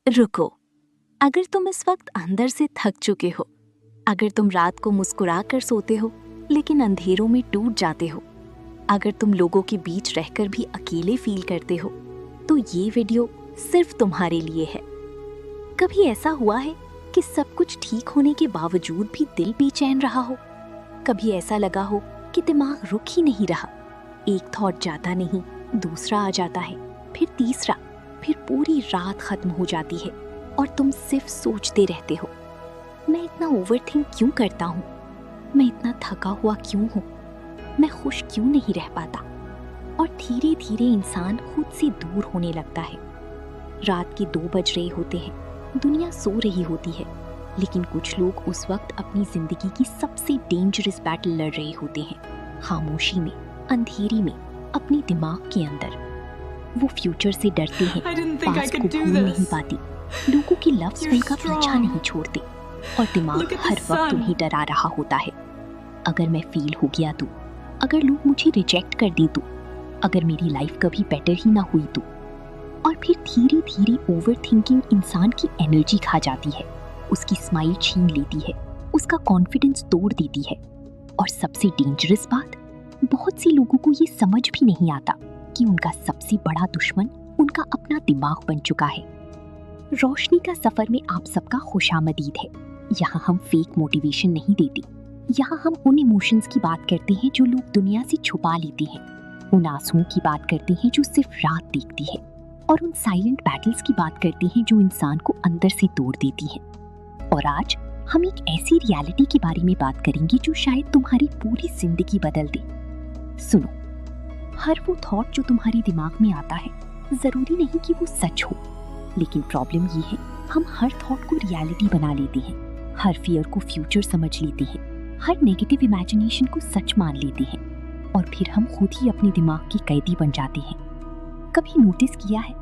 रुको। अगर तुम इस वक्त अंदर से थक चुके हो, अगर तुम रात को मुस्कुरा कर सोते हो लेकिन अंधेरों में टूट जाते हो, अगर तुम लोगों के बीच रहकर भी अकेले फील करते हो, तो ये वीडियो सिर्फ तुम्हारे लिए है। कभी ऐसा हुआ है कि सब कुछ ठीक होने के बावजूद भी दिल बेचैन रहा हो? कभी ऐसा लगा हो कि दिमाग रुक ही नहीं रहा, एक थॉट जाता नहीं, दूसरा आ जाता है, फिर तीसरा, फिर पूरी रात खत्म हो जाती है और तुम सिर्फ सोचते रहते हो, मैं इतना ओवरथिंक क्यों करता हूँ, मैं इतना थका हुआ क्यों हूँ, मैं खुश क्यों नहीं रह पाता। और धीरे धीरे इंसान खुद से दूर होने लगता है। रात के 2 बज रहे होते हैं, दुनिया सो रही होती है, लेकिन कुछ लोग उस वक्त अपनी जिंदगी की सबसे डेंजरस बैटल लड़ रहे होते हैं, खामोशी में, अंधेरी में, अपने दिमाग के अंदर। वो फ्यूचर से डरते हैं, पास्ट को भूल नहीं पाती, लोगों के लफ्ज़ उनका पीछा नहीं छोड़ते और दिमाग हर वक्त उन्हें डरा रहा होता है। अगर मैं फेल हो गया तो, अगर लोग मुझे रिजेक्ट कर दें तो, अगर मेरी लाइफ कभी बेटर ही ना हुई तो। और फिर धीरे धीरे ओवर थिंकिंग इंसान की एनर्जी खा जाती है, उसकी स्माइल छीन लेती है, उसका कॉन्फिडेंस तोड़ देती है। और सबसे डेंजरस बात, बहुत से लोगों को ये समझ भी नहीं आता कि उनका सबसे बड़ा दुश्मन उनका अपना दिमाग बन चुका है। रोशनी का सफर में आप सबका खुशामदीद है। यहाँ हम फेक मोटिवेशन नहीं देते, यहाँ हम उन इमोशंस की बात करते हैं जो लोग दुनिया से छुपा लेते हैं, उन आंसुओं की बात करते हैं जो सिर्फ रात देखती है, और उन साइलेंट बैटल्स की बात करते हैं जो इंसान को अंदर से तोड़ देती है। और आज हम एक ऐसी रियलिटी के बारे में बात करेंगे जो शायद तुम्हारी पूरी जिंदगी बदल दे। सुनो, हर वो थॉट जो तुम्हारे दिमाग में आता है, जरूरी नहीं कि वो सच हो, लेकिन प्रॉब्लम ये है, हम हर थॉट को रियलिटी बना लेते हैं, हर फियर को फ्यूचर समझ लेते हैं, हर नेगेटिव इमेजिनेशन को सच मान लेते हैं, और फिर हम खुद ही अपने दिमाग के कैदी बन जाते हैं। कभी नोटिस किया है,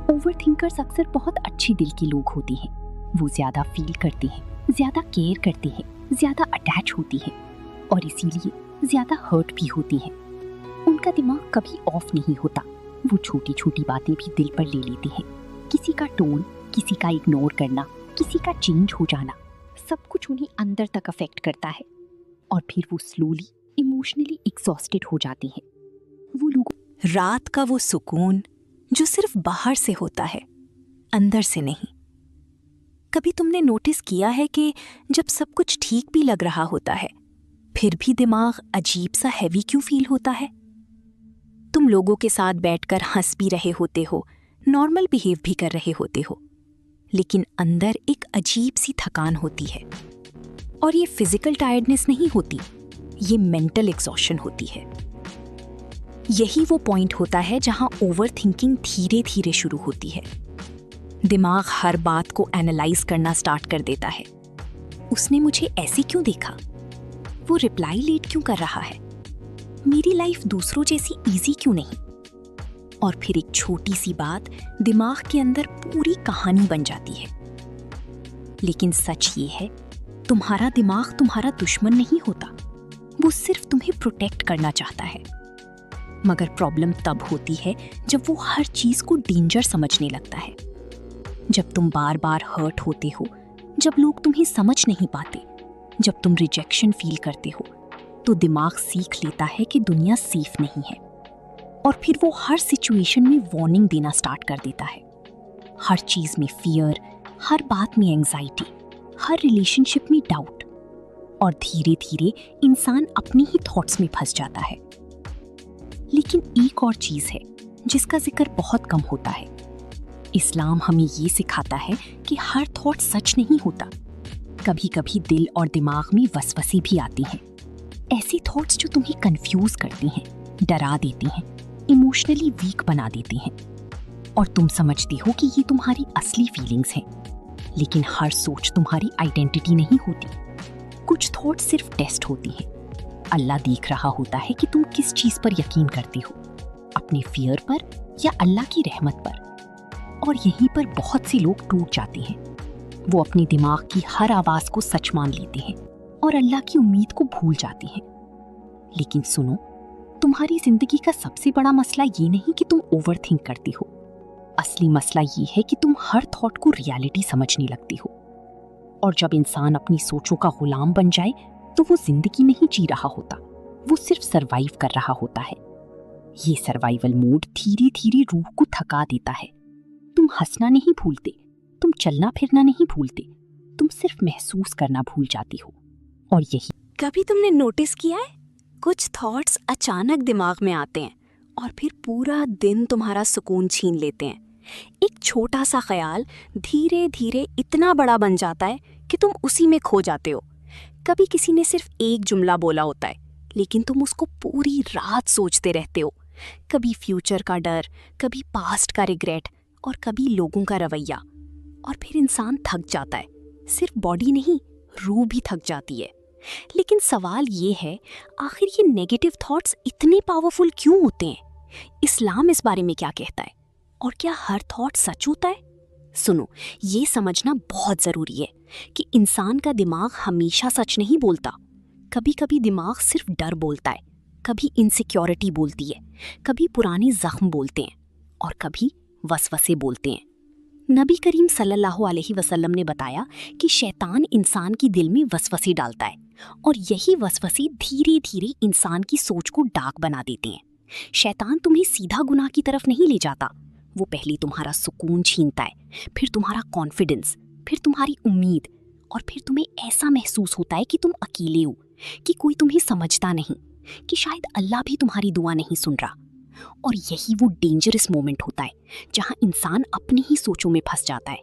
ओवरथिंकर्स अक्सर बहुत अच्छे दिल के लोग होते हैं। वो ज्यादा फील करते हैं, ज्यादा केयर करते हैं, ज्यादा अटैच होती हैं, और इसीलिए ज्यादा हर्ट भी होती हैं। उनका दिमाग कभी ऑफ नहीं होता, वो छोटी छोटी बातें भी दिल पर ले लेते हैं। किसी का टोन, किसी का इग्नोर करना, किसी का चेंज हो जाना, सब कुछ उन्हें अंदर तक अफेक्ट करता है, और फिर वो स्लोली इमोशनली एग्जॉस्टेड हो जाते हैं। वो लोग रात का वो सुकून जो सिर्फ बाहर से होता है, अंदर से नहीं। कभी तुमने नोटिस किया है कि जब सब कुछ ठीक भी लग रहा होता है, फिर भी दिमाग अजीब सा हैवी क्यों फील होता है? तुम लोगों के साथ बैठकर हंस भी रहे होते हो, नॉर्मल बिहेव भी कर रहे होते हो, लेकिन अंदर एक अजीब सी थकान होती है। और ये फिजिकल टायर्डनेस नहीं होती, ये मेंटल एग्जॉशन होती है। यही वो पॉइंट होता है जहां ओवर थिंकिंग धीरे धीरे शुरू होती है। दिमाग हर बात को एनालाइज करना स्टार्ट कर देता है। उसने मुझे ऐसे क्यों देखा? वो रिप्लाई लेट क्यों कर रहा है? मेरी लाइफ दूसरों जैसी इजी क्यों नहीं? और फिर एक छोटी सी बात दिमाग के अंदर पूरी कहानी बन जाती है। लेकिन सच ये है, तुम्हारा दिमाग तुम्हारा दुश्मन नहीं होता, वो सिर्फ तुम्हें प्रोटेक्ट करना चाहता है। मगर प्रॉब्लम तब होती है जब वो हर चीज को डेंजर समझने लगता है। जब तुम बार बार हर्ट होते हो, जब लोग तुम्हें समझ नहीं पाते, जब तुम रिजेक्शन फील करते हो, तो दिमाग सीख लेता है कि दुनिया सेफ नहीं है, और फिर वो हर सिचुएशन में वार्निंग देना स्टार्ट कर देता है। हर चीज में फियर, हर बात में एंजाइटी, हर रिलेशनशिप में डाउट, और धीरे धीरे इंसान अपनी ही थॉट्स में फंस जाता है। लेकिन एक और चीज है जिसका जिक्र बहुत कम होता है। इस्लाम हमें ये सिखाता है कि हर थॉट सच नहीं होता। कभी कभी दिल और दिमाग में वसवसे भी आती हैं, ऐसी थॉट्स जो तुम्हें कंफ्यूज करती हैं, डरा देती हैं, इमोशनली वीक बना देती हैं, और तुम समझती हो कि ये तुम्हारी असली फीलिंग्स हैं। लेकिन हर सोच तुम्हारी आइडेंटिटी नहीं होती। कुछ थॉट सिर्फ टेस्ट होती हैं। अल्लाह देख रहा होता है कि तुम किस चीज पर यकीन करती हो, अपने फियर पर या अल्लाह की रहमत पर। और यहीं पर बहुत से लोग टूट जाते हैं। वो अपने दिमाग की हर आवाज को सच मान लेते हैं और अल्लाह की उम्मीद को भूल जाते हैं। लेकिन सुनो, तुम्हारी जिंदगी का सबसे बड़ा मसला ये नहीं कि तुम ओवर थिंक करती हो, असली मसला ये है कि तुम हर थॉट को रियलिटी समझने लगती हो, और जब इंसान अपनी सोचों का गुलाम बन जाए तो वो जिंदगी नहीं जी रहा होता, वो सिर्फ सरवाइव कर रहा होता है। ये सर्वाइवल मोड धीरे धीरे रूह को थका देता है। तुम हंसना नहीं भूलते, तुम चलना फिरना नहीं भूलते, तुम सिर्फ महसूस करना भूल जाती हो। और यही कभी तुमने नोटिस किया है, कुछ थॉट्स अचानक दिमाग में आते हैं और फिर पूरा दिन तुम्हारा सुकून छीन लेते हैं। एक छोटा सा ख्याल धीरे धीरे इतना बड़ा बन जाता है कि तुम उसी में खो जाते हो। कभी किसी ने सिर्फ एक जुमला बोला होता है, लेकिन तुम उसको पूरी रात सोचते रहते हो। कभी फ्यूचर का डर, कभी पास्ट का रिग्रेट और कभी लोगों का रवैया। और फिर इंसान थक जाता है, सिर्फ बॉडी नहीं, रूह भी थक जाती है। लेकिन सवाल ये है, आखिर ये नेगेटिव थॉट्स इतने पावरफुल क्यों होते हैं? इस्लाम इस बारे में क्या कहता है? और क्या हर थॉट सच होता है? सुनो, ये समझना बहुत ज़रूरी है कि इंसान का दिमाग हमेशा सच नहीं बोलता। कभी कभी दिमाग सिर्फ डर बोलता है, कभी इनसिक्योरिटी बोलती है, कभी पुराने जख्म बोलते हैं और कभी वसवसे बोलते हैं। नबी करीम सल्लल्लाहु अलैहि वसल्लम ने बताया कि शैतान इंसान की दिल में वसवसे डालता है और यही वसवसे धीरे धीरे इंसान की सोच को डार्क बना देते हैं। शैतान तुम्हें सीधा गुनाह की तरफ नहीं ले जाता, वो पहले तुम्हारा सुकून छीनता है, फिर तुम्हारा कॉन्फिडेंस, फिर तुम्हारी उम्मीद, और फिर तुम्हें ऐसा महसूस होता है कि तुम अकेले हो, कि कोई तुम्हें समझता नहीं, कि शायद अल्लाह भी तुम्हारी दुआ नहीं सुन रहा। और यही वो डेंजरस मोमेंट होता है जहां इंसान अपनी ही सोचों में फंस जाता है।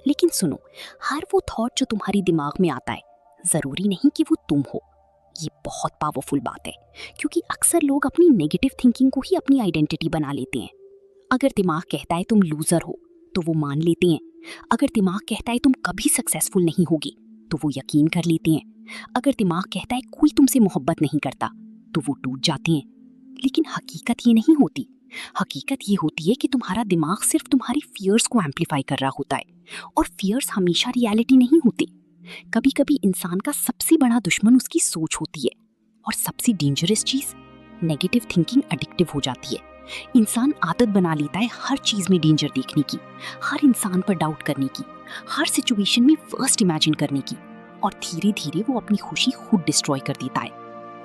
लेकिन सुनो, हर वो थॉट जो तुम्हारी दिमाग में आता है, ज़रूरी नहीं कि वो तुम हो। ये बहुत पावरफुल बात है, क्योंकि अक्सर लोग अपनी नेगेटिव थिंकिंग को ही अपनी आइडेंटिटी बना लेते हैं। अगर दिमाग कहता है तुम लूज़र हो, तो वो मान लेते हैं। अगर दिमाग कहता है तुम कभी सक्सेसफुल नहीं होगी, तो वो यकीन कर लेते हैं। अगर दिमाग कहता है कोई तुमसे मोहब्बत नहीं करता, तो वो टूट जाते हैं। लेकिन हकीकत ये नहीं होती। हकीकत ये होती है कि तुम्हारा दिमाग सिर्फ तुम्हारी फियर्स को एम्पलीफाई कर रहा होता है, और फियर्स हमेशा रियलिटी नहीं होती। कभी कभी इंसान का सबसे बड़ा दुश्मन उसकी सोच होती है, और सबसे डेंजरस चीज़, नेगेटिव थिंकिंग एडिक्टिव हो जाती है। इंसान आदत बना लेता है हर चीज़ में डेंजर देखने की, हर इंसान पर डाउट करने की, हर सिचुएशन में वर्स्ट इमेजिन करने की, और धीरे धीरे वो अपनी खुशी खुद डिस्ट्रॉय कर देता है।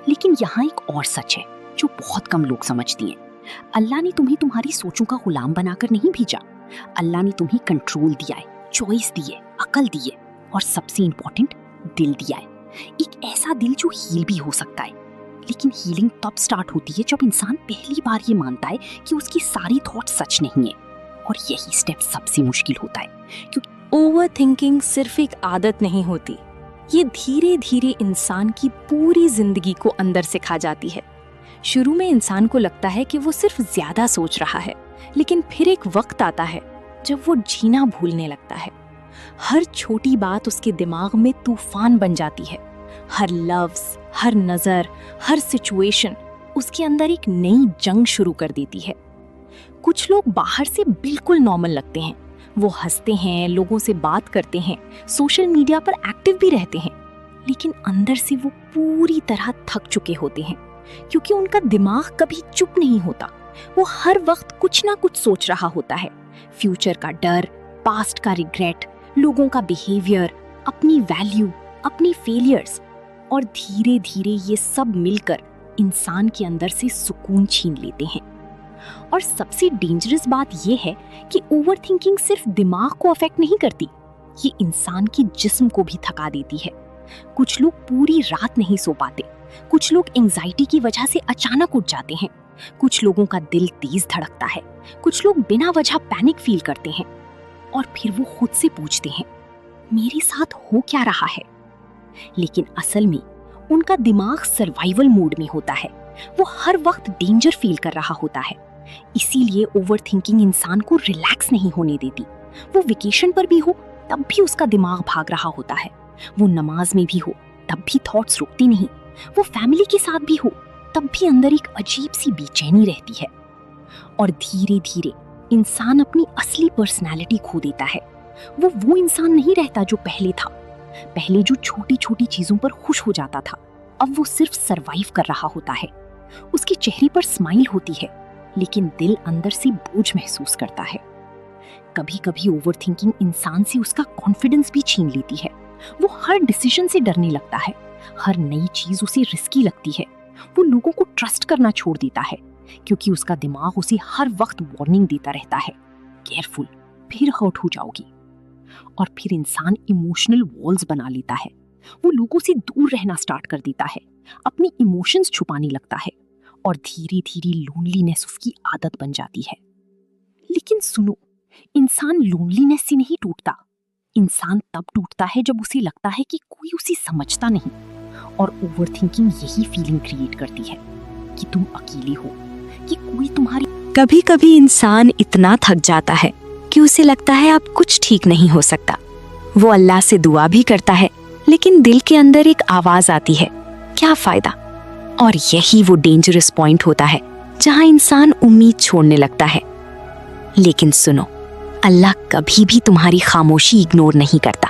लेकिन यहाँ एक और सच है जो बहुत कम लोग समझती हैं। अल्लाह ने तुम्हें तुम्हारी सोचों का गुलाम बनाकर नहीं भेजा। अल्लाह ने तुम्हें कंट्रोल दिया है, चॉइस दी है, अकल दी है, और सबसे इंपॉर्टेंट, दिल दिया है। एक ऐसा दिल जो हील भी हो सकता है। लेकिन हीलिंग तब स्टार्ट होती है जब इंसान पहली बार ये मानता है कि उसकी सारी थॉट सच नहीं है। और यही स्टेप सबसे मुश्किल होता है, क्योंकि ओवर थिंकिंग सिर्फ एक आदत नहीं होती, ये धीरे धीरे इंसान की पूरी जिंदगी को अंदर से खा जाती है। शुरू में इंसान को लगता है कि वो सिर्फ ज्यादा सोच रहा है, लेकिन फिर एक वक्त आता है जब वो जीना भूलने लगता है। हर छोटी बात उसके दिमाग में तूफान बन जाती है। हर लफ्ज, हर नजर, हर सिचुएशन उसके अंदर एक नई जंग शुरू कर देती है। कुछ लोग बाहर से बिल्कुल नॉर्मल लगते हैं, वो हंसते हैं, लोगों से बात करते हैं, सोशल मीडिया पर एक्टिव भी रहते हैं, लेकिन अंदर से वो पूरी तरह थक चुके होते हैं, क्योंकि उनका दिमाग कभी चुप नहीं होता। वो हर वक्त कुछ ना कुछ सोच रहा होता है। फ्यूचर का डर, पास्ट का रिग्रेट, लोगों का बिहेवियर, अपनी वैल्यू, अपनी फेलियर्स, और धीरे धीरे ये सब मिलकर इंसान के अंदर से सुकून छीन लेते हैं। और सबसे डेंजरस बात ये है कि ओवर थिंकिंग सिर्फ दिमाग को अफेक्ट नहीं करती, ये इंसान के जिस्म को भी थका देती है। कुछ लोग पूरी रात नहीं सो पाते, कुछ लोग एंजाइटी की वजह से अचानक उठ जाते हैं, कुछ लोगों का दिल तेज धड़कता है, कुछ लोग बिना वजह पैनिक फील करते हैं, और फिर वो खुद से पूछते हैं, मेरे साथ हो क्या रहा है? लेकिन असल में उनका दिमाग सर्वाइवल मोड में होता है। वो हर वक्त डेंजर फील कर रहा होता है। इसीलिए ओवर थिंकिंग इंसान को रिलैक्स नहीं होने देती। वो वेकेशन पर भी हो तब भी उसका दिमाग भाग रहा होता है। वो नमाज में भी हो तब भी थॉट्स रुकती नहीं। वो फैमिली के साथ भी हो तब भी अंदर एक अजीब सी बेचैनी रहती है। और धीरे धीरे इंसान अपनी असली पर्सनैलिटी खो देता है। वो इंसान नहीं रहता जो पहले था। पहले जो छोटी छोटी चीजों पर खुश हो जाता था, अब वो सिर्फ सरवाइव कर रहा होता है। उसके चेहरे पर स्माइल होती है, लेकिन दिल अंदर से बोझ महसूस करता है। कभी कभी ओवर थिंकिंग इंसान से उसका कॉन्फिडेंस भी छीन लेती है। वो हर डिसीजन से डरने लगता है, हर नई चीज उसे रिस्की लगती है। वो लोगों को ट्रस्ट करना छोड़ देता है क्योंकि उसका दिमाग उसे हर वक्त वार्निंग देता रहता है, केयरफुल, फिर हर्ट हो जाओगी। और फिर इंसान इमोशनल वॉल्स बना लेता है। वो लोगों से दूर रहना स्टार्ट कर देता है, अपनी इमोशंस छुपाने लगता है और धीरे धीरे लोनलीनेस उसकी आदत बन जाती है। लेकिन सुनो, इंसान लोनलीनेस से नहीं टूटता। इंसान तब टूटता है जब उसे लगता है कि कोई उसे समझता नहीं। और ओवरथिंकिंग यही फीलिंग क्रिएट करती है कि तुम अकेले हो, कि कोई तुम्हारी। कभी कभी इंसान इतना थक जाता है कि उसे लगता है अब कुछ ठीक नहीं हो सकता। वो अल्लाह से दुआ भी करता है, लेकिन दिल के अंदर एक आवाज आती है, क्या फायदा। और यही वो डेंजरस पॉइंट होता है जहां इंसान उम्मीद छोड़ने लगता है। लेकिन सुनो, अल्लाह कभी भी तुम्हारी खामोशी इग्नोर नहीं करता,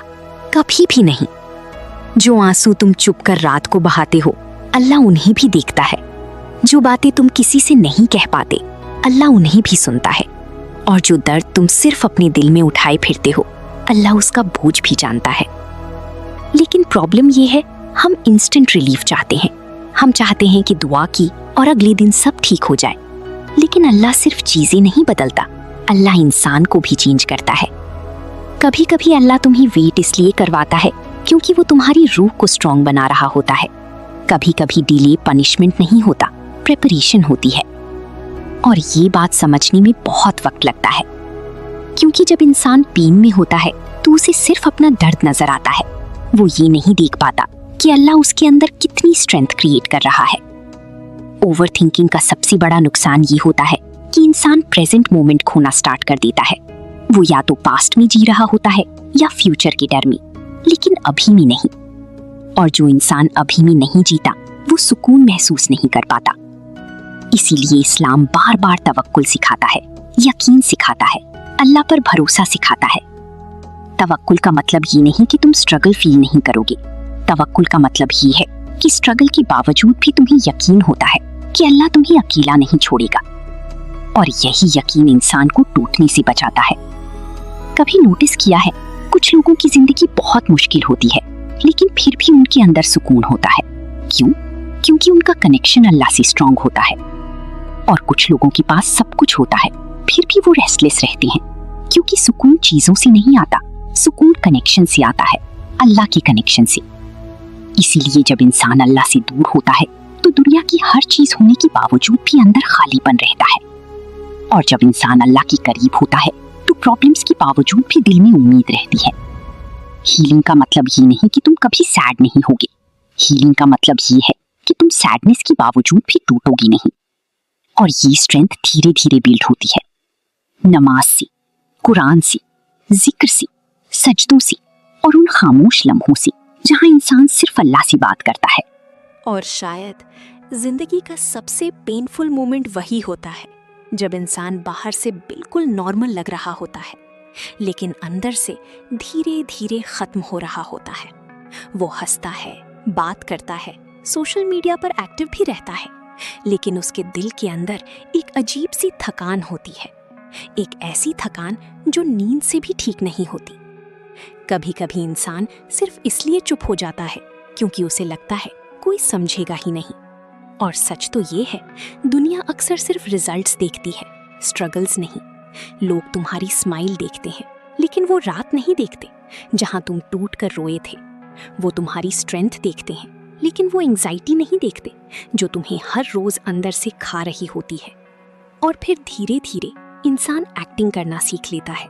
कभी भी नहीं। जो आंसू तुम चुप कर रात को बहाते हो, अल्लाह उन्हें भी देखता है। जो बातें तुम किसी से नहीं कह पाते, अल्लाह उन्हें भी सुनता है। और जो दर्द तुम सिर्फ अपने दिल में उठाए फिरते हो, अल्लाह उसका बोझ भी जानता है। लेकिन प्रॉब्लम ये है, हम इंस्टेंट रिलीफ चाहते हैं। हम चाहते हैं कि दुआ की और अगले दिन सब ठीक हो जाए। लेकिन अल्लाह सिर्फ चीजें नहीं बदलता, अल्लाह इंसान को भी चेंज करता है। कभी कभी अल्लाह तुम्हें वेट इसलिए करवाता है क्योंकि वो तुम्हारी रूह को स्ट्रॉन्ग बना रहा होता है। कभी कभी डिले पनिशमेंट नहीं होता, प्रिपरेशन होती है। और ये बात समझने में बहुत वक्त लगता है, क्योंकि जब इंसान पेन में होता है तो उसे सिर्फ अपना दर्द नजर आता है। वो ये नहीं देख पाता कि अल्लाह उसके अंदर कितनी स्ट्रेंथ क्रिएट कर रहा है। ओवरथिंकिंग का सबसे बड़ा नुकसान ये होता है कि इंसान प्रेजेंट मोमेंट खोना स्टार्ट कर देता है। वो या तो पास्ट में जी रहा होता है या फ्यूचर के डर में, लेकिन अभी में नहीं। और जो इंसान अभी में नहीं जीता, वो सुकून महसूस नहीं कर पाता। इसीलिए इस्लाम बार बार तवक्कुल सिखाता है, यकीन सिखाता है, अल्लाह पर भरोसा सिखाता है। तवक्कुल का मतलब ये नहीं कि तुम स्ट्रगल फील नहीं करोगे। तवक्कुल का मतलब ये है कि स्ट्रगल के बावजूद भी तुम्हें यकीन होता है कि अल्लाह तुम्हें अकेला नहीं छोड़ेगा। और यही यकीन इंसान को टूटने से बचाता है। कभी नोटिस किया है, कुछ लोगों की जिंदगी बहुत मुश्किल होती है, लेकिन फिर भी उनके अंदर सुकून होता है। क्यों? क्योंकि उनका कनेक्शन अल्लाह से स्ट्रांग होता है। और कुछ लोगों के पास सब कुछ होता है, फिर भी वो रेस्टलेस रहते हैं, क्योंकि सुकून चीजों से नहीं आता, सुकून कनेक्शन से आता है, अल्लाह के कनेक्शन से। इसीलिए जब इंसान अल्लाह से दूर होता है तो दुनिया की हर चीज होने के बावजूद भी अंदर खालीपन रहता है। और जब इंसान अल्लाह के करीब होता है तो प्रॉब्लम्स के बावजूद भी दिल में उम्मीद रहती है। हीलिंग का मतलब ये नहीं कि तुम कभी सैड नहीं होगे। हीलिंग का मतलब ये है कि तुम सैडनेस के बावजूद भी टूटोगी नहीं। और ये स्ट्रेंथ धीरे धीरे बिल्ड होती है, नमाज से, कुरान से, जिक्र से, सजदों से और उन खामोश लम्हों से जहां इंसान सिर्फ अल्लाह से बात करता है। और शायद जिंदगी का सबसे पेनफुल मोमेंट वही होता है जब इंसान बाहर से बिल्कुल नॉर्मल लग रहा होता है, लेकिन अंदर से धीरे धीरे खत्म हो रहा होता है। वो हंसता है, बात करता है, सोशल मीडिया पर एक्टिव भी रहता है, लेकिन उसके दिल के अंदर एक अजीब सी थकान होती है, एक ऐसी थकान जो नींद से भी ठीक नहीं होती। कभी कभी इंसान सिर्फ इसलिए चुप हो जाता है क्योंकि उसे लगता है कोई समझेगा ही नहीं। और सच तो ये है, दुनिया अक्सर सिर्फ रिजल्ट्स देखती है, स्ट्रगल्स नहीं। लोग तुम्हारी स्माइल देखते हैं, लेकिन वो रात नहीं देखते जहां तुम टूट कर रोए थे। वो तुम्हारी स्ट्रेंथ देखते हैं, लेकिन वो एंजाइटी नहीं देखते जो तुम्हें हर रोज अंदर से खा रही होती है। और फिर धीरे धीरे इंसान एक्टिंग करना सीख लेता है,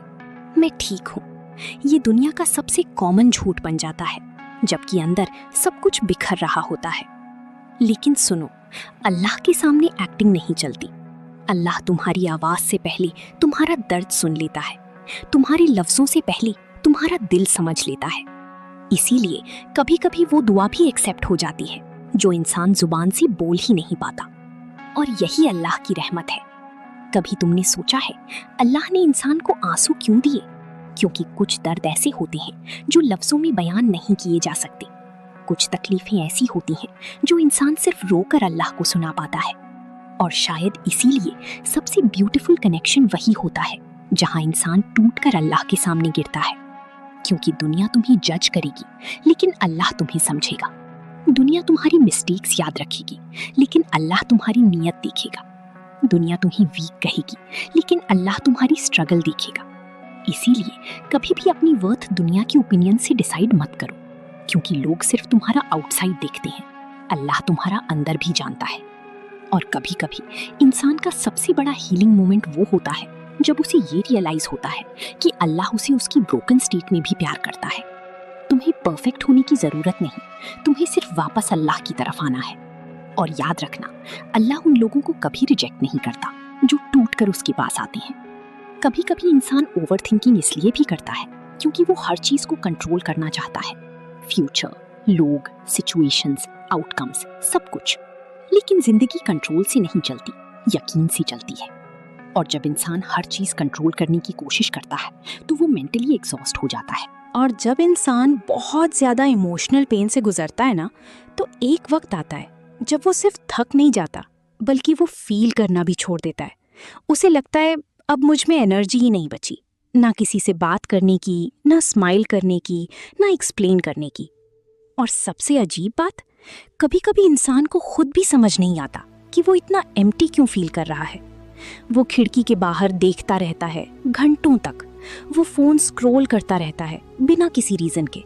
मैं ठीक हूँ। ये दुनिया का सबसे कॉमन झूठ बन जाता है, जबकि अंदर सब कुछ बिखर रहा होता है। लेकिन सुनो, अल्लाह के सामने एक्टिंग नहीं चलती। अल्लाह तुम्हारी आवाज से पहले तुम्हारा दर्द सुन लेता है, तुम्हारे लफ्जों से पहले तुम्हारा दिल समझ लेता है। इसीलिए कभी कभी वो दुआ भी एक्सेप्ट हो जाती है जो इंसान जुबान से बोल ही नहीं पाता। और यही अल्लाह की रहमत है। कभी तुमने सोचा है अल्लाह ने इंसान को आंसू क्यों दिए? क्योंकि कुछ दर्द ऐसे होते हैं जो लफ्जों में बयान नहीं किए जा सकते। कुछ तकलीफें ऐसी होती हैं जो इंसान सिर्फ रोकर अल्लाह को सुना पाता है। और शायद इसीलिए सबसे ब्यूटीफुल कनेक्शन वही होता है जहां इंसान टूटकर अल्लाह के सामने गिरता है, क्योंकि दुनिया तुम्हें जज करेगी लेकिन अल्लाह तुम्हें समझेगा। दुनिया तुम्हारी मिस्टेक्स याद रखेगी लेकिन अल्लाह तुम्हारी नीयत देखेगा। दुनिया तुम्हें वीक कहेगी लेकिन अल्लाह तुम्हारी स्ट्रगल देखेगा। इसीलिए कभी भी अपनी वर्थ दुनिया के ओपिनियन से डिसाइड मत करो, क्योंकि लोग सिर्फ तुम्हारा आउटसाइड देखते हैं, अल्लाह तुम्हारा अंदर भी जानता है। और कभी कभी इंसान का सबसे बड़ा हीलिंग मोमेंट वो होता है जब उसे ये रियलाइज होता है कि अल्लाह उसे उसकी ब्रोकन स्टेट में भी प्यार करता है। तुम्हें परफेक्ट होने की जरूरत नहीं, तुम्हें सिर्फ वापस अल्लाह की तरफ आना है। और याद रखना, अल्लाह उन लोगों को कभी रिजेक्ट नहीं करता जो टूट कर उसके पास आते हैं। कभी कभी इंसान ओवर थिंकिंग इसलिए भी करता है क्योंकि वो हर चीज को कंट्रोल करना चाहता है, फ्यूचर, लोग, सिचुएशंस, आउटकम्स, सब कुछ। लेकिन जिंदगी कंट्रोल से नहीं चलती, यकीन से चलती है। और जब इंसान हर चीज कंट्रोल करने की कोशिश करता है तो वो मेंटली एग्जॉस्ट हो जाता है। और जब इंसान बहुत ज्यादा इमोशनल पेन से गुजरता है ना, तो एक वक्त आता है जब वो सिर्फ थक नहीं जाता बल्कि वो फील करना भी छोड़ देता है। उसे लगता है अब मुझ में एनर्जी ही नहीं बची, ना किसी से बात करने की, ना स्माइल करने की, ना एक्सप्लेन करने की। और सबसे अजीब बात, कभी कभी इंसान को खुद भी समझ नहीं आता कि वो इतना एम्प्टी क्यों फील कर रहा है। वो खिड़की के बाहर देखता रहता है घंटों तक, वो फोन स्क्रॉल करता रहता है बिना किसी रीजन के,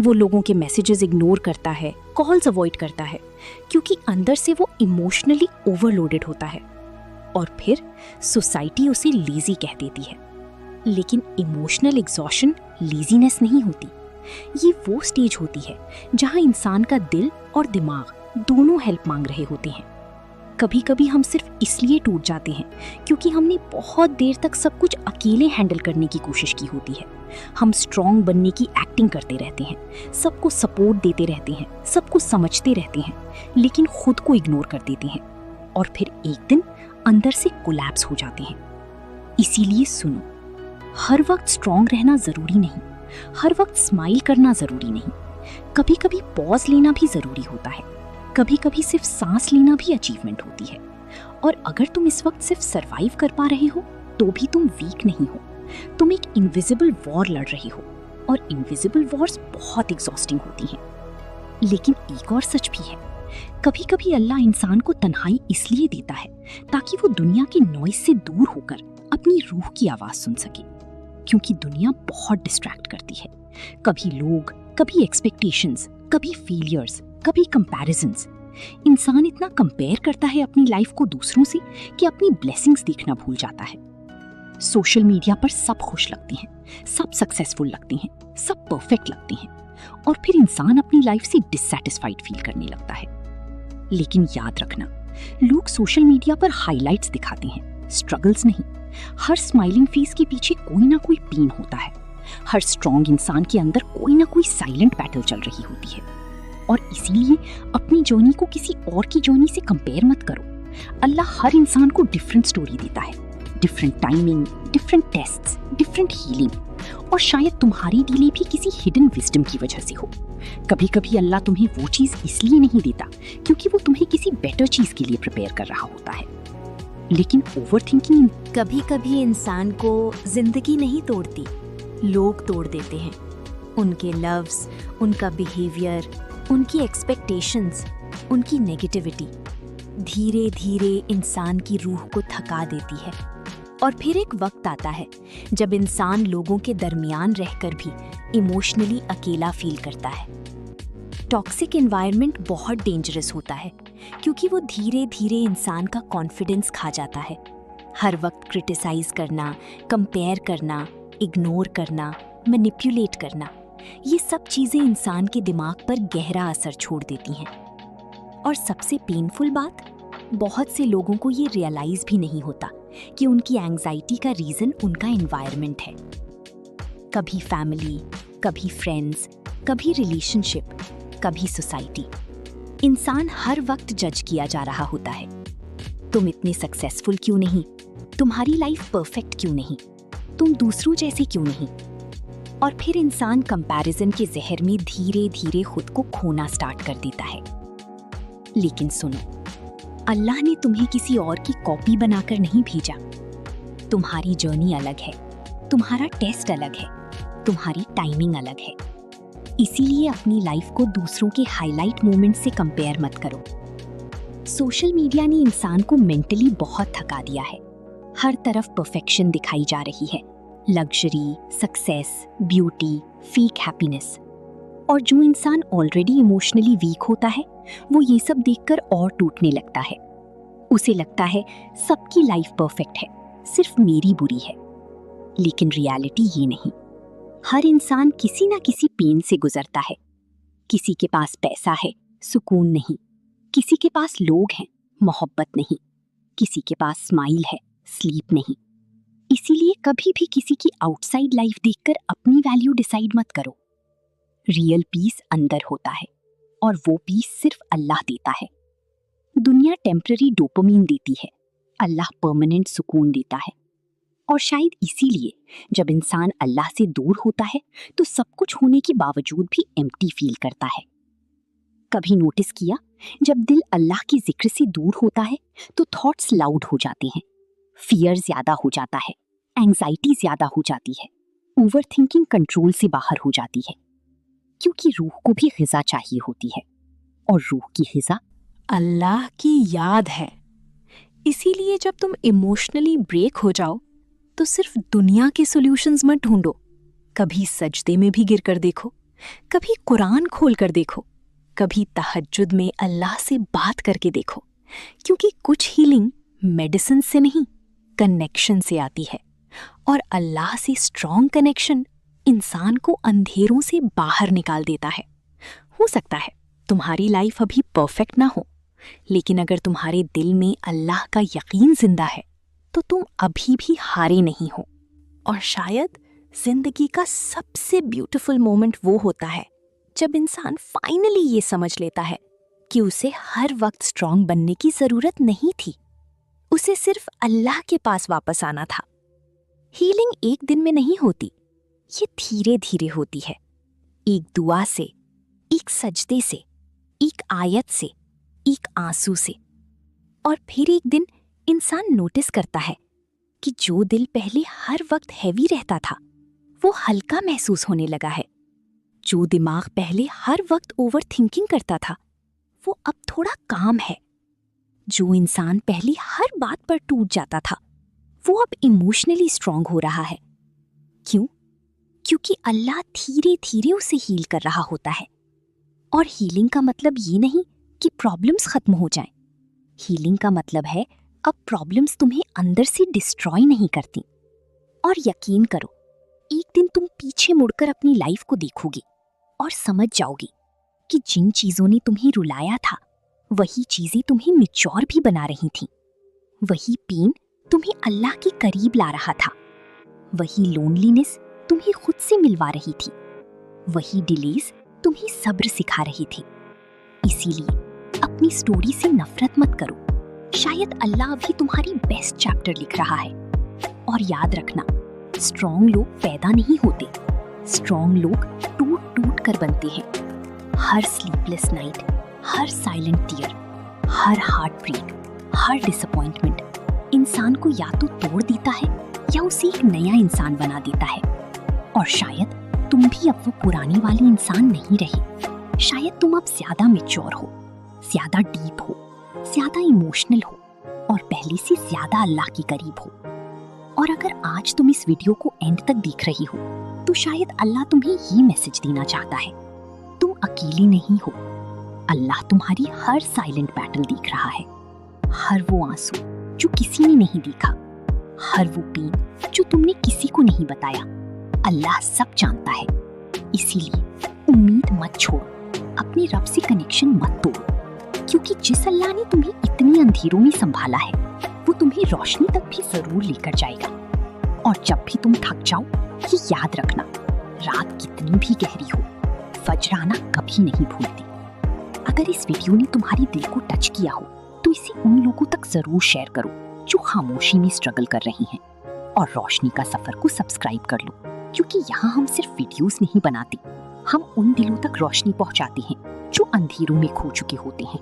वो लोगों के मैसेजेस इग्नोर करता है, कॉल्स अवॉइड करता है, क्योंकि अंदर से वो इमोशनली ओवरलोडेड होता है। और फिर सोसाइटी उसे लेजी कह देती है। लेकिन इमोशनल एग्जॉशन लेजीनेस नहीं होती, ये वो स्टेज होती है जहां इंसान का दिल और दिमाग दोनों हेल्प मांग रहे होते हैं। कभी कभी हम सिर्फ इसलिए टूट जाते हैं क्योंकि हमने बहुत देर तक सब कुछ अकेले हैंडल करने की कोशिश की होती है। हम स्ट्रॉन्ग बनने की एक्टिंग करते रहते हैं, सबको सपोर्ट देते रहते हैं, सबको समझते रहते हैं, लेकिन खुद को इग्नोर कर देते हैं। और फिर एक दिन अंदर से कोलैप्स हो जाते हैं। इसीलिए सुनो, हर वक्त स्ट्रॉन्ग रहना जरूरी नहीं, हर वक्त स्माइल करना जरूरी नहीं, कभी कभी पॉज लेना भी जरूरी होता है, कभी कभी सिर्फ सांस लेना भी अचीवमेंट होती है। और अगर तुम इस वक्त सिर्फ सरवाइव कर पा रहे हो तो भी तुम वीक नहीं हो, तुम एक इनविजिबल वॉर लड़ रही हो। और इनविजिबल वॉर्स बहुत एग्जॉस्टिंग होती हैं। लेकिन एक और सच भी है, कभी कभी अल्लाह इंसान को तन्हाई इसलिए देता है ताकि वो दुनिया के नॉइज से दूर होकर अपनी रूह की आवाज सुन सके, क्योंकि दुनिया बहुत डिस्ट्रैक्ट करती है। कभी लोग, कभी एक्सपेक्टेशंस, कभी फेलियर्स, कभी कंपैरिजंस। इंसान इतना कंपेयर करता है अपनी लाइफ को दूसरों से कि अपनी ब्लेसिंग्स देखना भूल जाता है। सोशल मीडिया पर सब खुश लगते हैं, सब सक्सेसफुल लगते हैं, सब परफेक्ट लगते हैं, और फिर इंसान अपनी लाइफ से डिससैटिस्फाइड फील करने लगता है। लेकिन याद रखना, लोग सोशल मीडिया पर हाइलाइट्स दिखाते हैं, स्ट्रगल्स नहीं। हर स्माइलिंग फेस के पीछे कोई ना कोई पेन होता है, हर स्ट्रॉन्ग इंसान के अंदर कोई ना कोई साइलेंट बैटल चल रही होती है। और इसीलिए अपनी जर्नी को किसी और की जर्नी से कंपेयर मत करो। अल्लाह हर इंसान को डिफरेंट स्टोरी देता है, different timing, different tests, different healing, और शायद तुम्हारी डिले भी किसी हिडन विजडम की वजह से हो। कभी कभी अल्लाह तुम्हें वो चीज इसलिए नहीं देता क्योंकि वो तुम्हें किसी बेटर चीज के लिए प्रिपेयर कर रहा होता है। लेकिन ओवर थिंकिंग कभी कभी इंसान को जिंदगी नहीं तोड़ती, लोग तोड़ देते हैं। उनके लव्स, उनका बिहेवियर, उनकी एक्सपेक्टेशंस, उनकी नेगेटिविटी धीरे धीरे इंसान की रूह को थका देती है। और फिर एक वक्त आता है जब इंसान लोगों के दरमियान रहकर भी इमोशनली अकेला फील करता है। टॉक्सिक एनवायरनमेंट बहुत डेंजरस होता है क्योंकि वो धीरे धीरे इंसान का कॉन्फिडेंस खा जाता है। हर वक्त क्रिटिसाइज करना, कंपेयर करना, इग्नोर करना, मैनिपुलेट करना, ये सब चीजें इंसान के दिमाग पर गहरा असर छोड़ देती हैं। और सबसे पेनफुल बात, बहुत से लोगों को ये रियलाइज भी नहीं होता कि उनकी एंग्जाइटी का रीजन उनका एनवायरनमेंट है। कभी फैमिली, कभी फ्रेंड्स, कभी रिलेशनशिप, कभी सोसाइटी। इंसान हर वक्त जज किया जा रहा होता है। तुम इतने सक्सेसफुल क्यों नहीं? तुम्हारी लाइफ परफेक्ट क्यों नहीं? तुम दूसरों जैसे क्यों नहीं? और फिर इंसान कंपैरिजन के जहर में धीरे धीरे खुद को खोना स्टार्ट कर देता है। लेकिन सुनो, अल्लाह ने तुम्हें किसी और की कॉपी बनाकर नहीं भेजा। तुम्हारी जर्नी अलग है, तुम्हारा टेस्ट अलग है, तुम्हारी टाइमिंग अलग है। इसीलिए अपनी लाइफ को दूसरों के हाईलाइट मोमेंट से कंपेयर मत करो। सोशल मीडिया ने इंसान को मेंटली बहुत थका दिया है। हर तरफ परफेक्शन दिखाई जा रही है, luxury, success, beauty, fake happiness. और जो इंसान ऑलरेडी इमोशनली वीक होता है वो ये सब देखकर और टूटने लगता है। उसे लगता है सबकी लाइफ परफेक्ट है, सिर्फ मेरी बुरी है। लेकिन रियलिटी ये नहीं। हर इंसान किसी ना किसी पेन से गुजरता है। किसी के पास पैसा है, सुकून नहीं। किसी के पास लोग हैं, मोहब्बत नहीं। किसी के पास स्माइल है, स्लीप नहीं। इसीलिए कभी भी किसी की आउटसाइड लाइफ देखकर अपनी वैल्यू डिसाइड मत करो। रियल पीस अंदर होता है और वो पीस सिर्फ अल्लाह देता है। दुनिया टेम्पररी डोपामिन देती है, अल्लाह परमानेंट सुकून देता है। और शायद इसीलिए जब इंसान अल्लाह से दूर होता है तो सब कुछ होने के बावजूद भी एम्प्टी फील करता है। कभी नोटिस किया, जब दिल अल्लाह के जिक्र से दूर होता है तो थॉट्स लाउड हो जाते हैं, फियर ज्यादा हो जाता है, एंजाइटी ज्यादा हो जाती है, ओवर थिंकिंग कंट्रोल से बाहर हो जाती है। क्योंकि रूह को भी ग़िज़ा चाहिए होती है और रूह की ग़िज़ा अल्लाह की याद है। इसीलिए जब तुम इमोशनली ब्रेक हो जाओ तो सिर्फ दुनिया के सॉल्यूशंस मत ढूंढो। कभी सजदे में भी गिर कर देखो, कभी कुरान खोल कर देखो, कभी तहज्जुद में अल्लाह से बात करके देखो। क्योंकि कुछ हीलिंग मेडिसिन से नहीं, कनेक्शन से आती है। और अल्लाह से स्ट्रॉन्ग कनेक्शन इंसान को अंधेरों से बाहर निकाल देता है। हो सकता है तुम्हारी लाइफ अभी परफेक्ट ना हो, लेकिन अगर तुम्हारे दिल में अल्लाह का यकीन जिंदा है तो तुम अभी भी हारे नहीं हो। और शायद जिंदगी का सबसे ब्यूटीफुल मोमेंट वो होता है जब इंसान फाइनली ये समझ लेता है कि उसे हर वक्त स्ट्रॉन्ग बनने की जरूरत नहीं थी। उसे सिर्फ अल्लाह के पास वापस आना था। हीलिंग एक दिन में नहीं होती, ये धीरे धीरे होती है। एक दुआ से, एक सजदे से, एक आयत से, एक आंसू से। और फिर एक दिन इंसान नोटिस करता है कि जो दिल पहले हर वक्त हैवी रहता था वो हल्का महसूस होने लगा है। जो दिमाग पहले हर वक्त ओवर थिंकिंग करता था वो अब थोड़ा काम है। जो इंसान पहले हर बात पर टूट जाता था वो अब इमोशनली स्ट्रांग हो रहा है। क्यों? क्योंकि अल्लाह धीरे धीरे उसे हील कर रहा होता है। और हीलिंग का मतलब ये नहीं कि प्रॉब्लम्स खत्म हो जाएं। हीलिंग का मतलब है अब प्रॉब्लम्स तुम्हें अंदर से डिस्ट्रॉय नहीं करती। और यकीन करो, एक दिन तुम पीछे मुड़कर अपनी लाइफ को देखोगी और समझ जाओगी कि जिन चीजों ने तुम्हें रुलाया था वही चीजें तुम्हें मैच्योर भी बना रही थीं। वही पेन तुम्हें अल्लाह के करीब ला रहा था। वही लोनलीनेस तुम्हें खुद से मिलवा रही थी। वही डिलेज तुम्हें सब्र सिखा रही थी। इसीलिए अपनी स्टोरी से नफरत मत करो। शायद अल्लाह अभी तुम्हारी बेस्ट चैप्टर लिख रहा है। और याद रखना, स्ट्रॉन्ग लोग पैदा नहीं होते, स्ट्रॉन्ग लोग टूट टूट कर बनते हैं। हर स्लीपलेस नाइट, हर साइलेंट टीयर, हर हार्ट ब्रेक, हर डिसअपॉइंटमेंट इंसान को या तो तोड़ देता है या उसे एक नया इंसान बना देता है। और शायद तुम भी अब वो पुराने वाले इंसान नहीं रहे। शायद तुम अब ज्यादा मैच्योर हो, ज्यादा डीप हो, ज्यादा इमोशनल हो और पहले से ज्यादा अल्लाह के करीब हो। और अगर आज तुम इस वीडियो को एंड तक देख रही हो तो शायद अल्लाह तुम्हें ये मैसेज देना चाहता है, तुम अकेली नहीं हो। अल्लाह तुम्हारी हर साइलेंट बैटल देख रहा है। हर वो आंसू जो किसी ने नहीं देखा, हर वो पेन जो तुमने किसी को नहीं बताया, अल्लाह सब जानता है। इसीलिए उम्मीद मत छोड़ो, अपने रब से कनेक्शन मत तोड़ो। क्योंकि जिस अल्लाह ने तुम्हें इतनी अंधेरों में संभाला है वो तुम्हें रोशनी तक भी जरूर लेकर जाएगा। और जब भी तुम थक जाओ ये याद रखना, रात कितनी भी गहरी हो, फजर आना कभी नहीं भूलती। अगर इस वीडियो ने तुम्हारे दिल को टच किया हो तो इसे उन लोगों तक जरूर शेयर करो जो खामोशी में स्ट्रगल कर रही हैं। और रोशनी का सफर को सब्सक्राइब कर लो, क्योंकि यहाँ हम सिर्फ वीडियोस नहीं बनाते, हम उन दिलों तक रोशनी पहुँचाते हैं जो अंधेरों में खो चुके होते हैं।